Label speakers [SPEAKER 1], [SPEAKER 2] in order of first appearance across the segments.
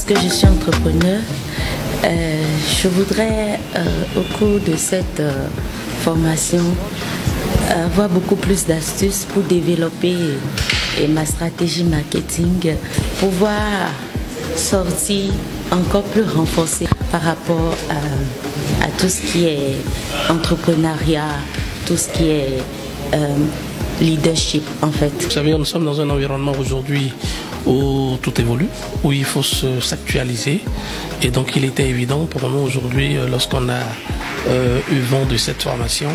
[SPEAKER 1] parce que je suis entrepreneur, je voudrais, au cours de cette formation, avoir beaucoup plus d'astuces pour développer ma stratégie marketing, pouvoir sortir encore plus renforcée par rapport à tout ce qui est entrepreneuriat, tout ce qui est leadership en fait.
[SPEAKER 2] Vous savez, nous sommes dans un environnement aujourd'hui où tout évolue, où il faut s'actualiser. Et donc il était évident pour nous aujourd'hui, lorsqu'on a eu vent de cette formation,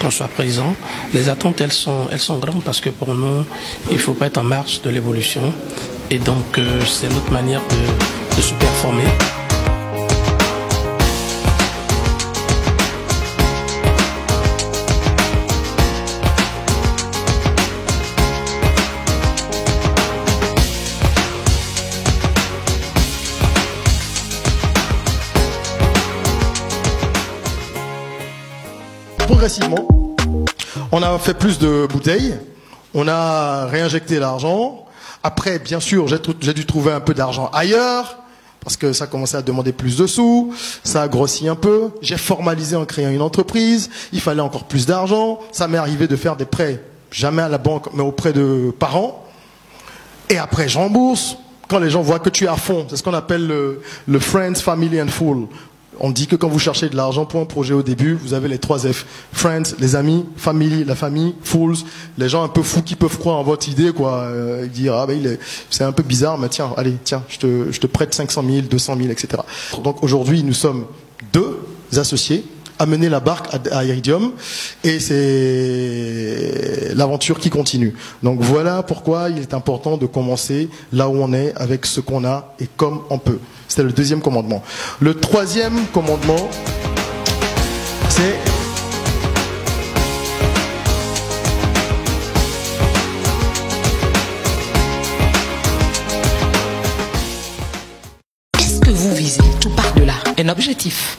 [SPEAKER 2] qu'on soit présent. Les attentes, elles sont grandes parce que pour nous, il ne faut pas être en marge de l'évolution. Et donc c'est notre manière de se performer.
[SPEAKER 3] Progressivement, on a fait plus de bouteilles, on a réinjecté l'argent. Après, bien sûr, j'ai dû trouver un peu d'argent ailleurs, parce que ça commençait à demander plus de sous, ça a grossi un peu. J'ai formalisé en créant une entreprise, il fallait encore plus d'argent. Ça m'est arrivé de faire des prêts, jamais à la banque, mais auprès de parents. Et après, je rembourse. Quand les gens voient que tu es à fond, c'est ce qu'on appelle le Friends, Family and Fool. On dit que quand vous cherchez de l'argent pour un projet au début, vous avez les 3 F. Friends, les amis, family, la famille, fools, les gens un peu fous qui peuvent croire en votre idée, quoi. Dire, ah ben c'est un peu bizarre, mais tiens, allez, tiens, je te prête 500 000, 200 000, etc. Donc aujourd'hui, nous sommes 2 associés à mener la barque à Iridium, et c'est l'aventure qui continue. Donc voilà pourquoi il est important de commencer là où on est, avec ce qu'on a et comme on peut. C'était le 2e commandement. Le 3e commandement, c'est
[SPEAKER 4] qu'est-ce que vous visez? Tout part de là, un objectif.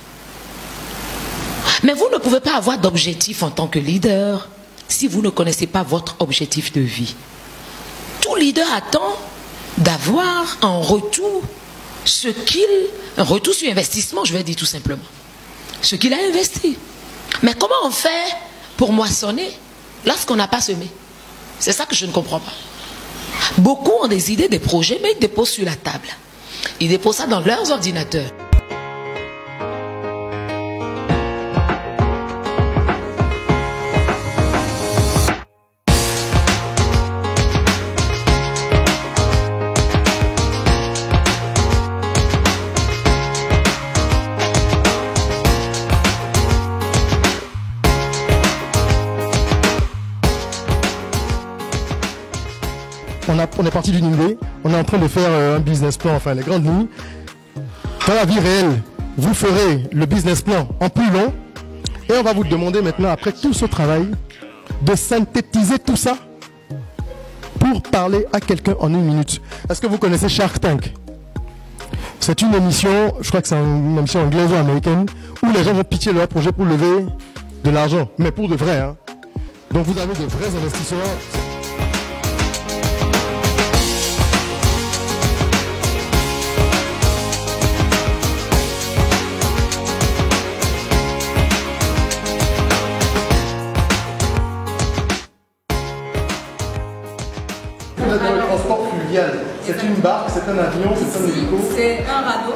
[SPEAKER 4] Mais vous ne pouvez pas avoir d'objectif en tant que leader si vous ne connaissez pas votre objectif de vie. Tout leader attend d'avoir en retour un retour sur investissement, je vais dire tout simplement, ce qu'il a investi. Mais comment on fait pour moissonner lorsqu'on n'a pas semé? C'est ça que je ne comprends pas. Beaucoup ont des idées, des projets, mais ils déposent sur la table. Ils déposent ça dans leurs ordinateurs.
[SPEAKER 3] On est parti d'une idée, on est en train de faire un business plan, enfin les grandes lignes. Dans la vie réelle, vous ferez le business plan en plus long, et on va vous demander maintenant, après tout ce travail, de synthétiser tout ça pour parler à quelqu'un en 1 minute. Est-ce que vous connaissez Shark Tank? C'est une émission, je crois que c'est une émission anglaise ou américaine, où les gens vont pitcher leur projet pour lever de l'argent, mais pour de vrai. Hein. Donc vous avez de vrais investisseurs. Le transport fluvial, c'est une barque, c'est un avion, c'est un hélico.
[SPEAKER 5] C'est un radeau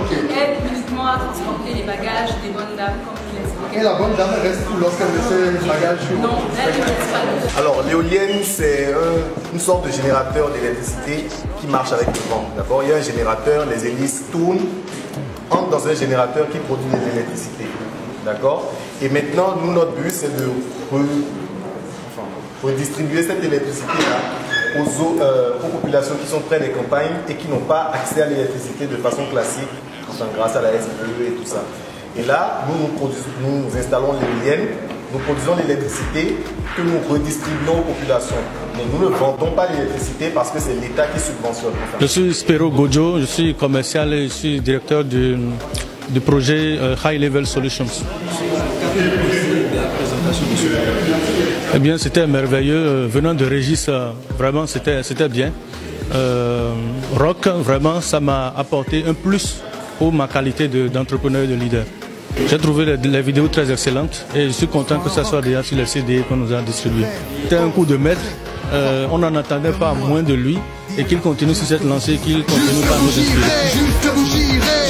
[SPEAKER 3] qui
[SPEAKER 5] aide uniquement à transporter les bagages des bonnes dames, comme je l'expliquais.
[SPEAKER 3] Et la bonne dame reste où lorsqu'elle laisse les bagages sur?
[SPEAKER 5] Non, elle ne reste pas.
[SPEAKER 6] Alors l'éolienne, c'est une sorte de générateur d'électricité qui marche avec le vent. D'abord, il y a un générateur, les hélices tournent, entrent dans un générateur qui produit de l'électricité. D'accord? Et maintenant, nous, notre but, c'est de redistribuer cette électricité-là aux populations qui sont près des campagnes et qui n'ont pas accès à l'électricité de façon classique, grâce à la SPE et tout ça. Et là, nous installons l'éolienne, nous produisons l'électricité que nous redistribuons aux populations. Mais nous ne vendons pas l'électricité parce que c'est l'État qui subventionne.
[SPEAKER 7] Je suis Spero Gojo, je suis commercial et je suis directeur du projet High Level Solutions. Eh bien, c'était merveilleux. Venant de Régis, vraiment, c'était bien. rock, vraiment, ça m'a apporté un plus pour ma qualité d'entrepreneur et de leader. J'ai trouvé les vidéos très excellentes et je suis content que ça soit déjà sur les CD qu'on nous a distribué. C'était un coup de maître, on n'en attendait pas moins de lui et qu'il continue sur cette lancée, qu'il continue par nous inspirer.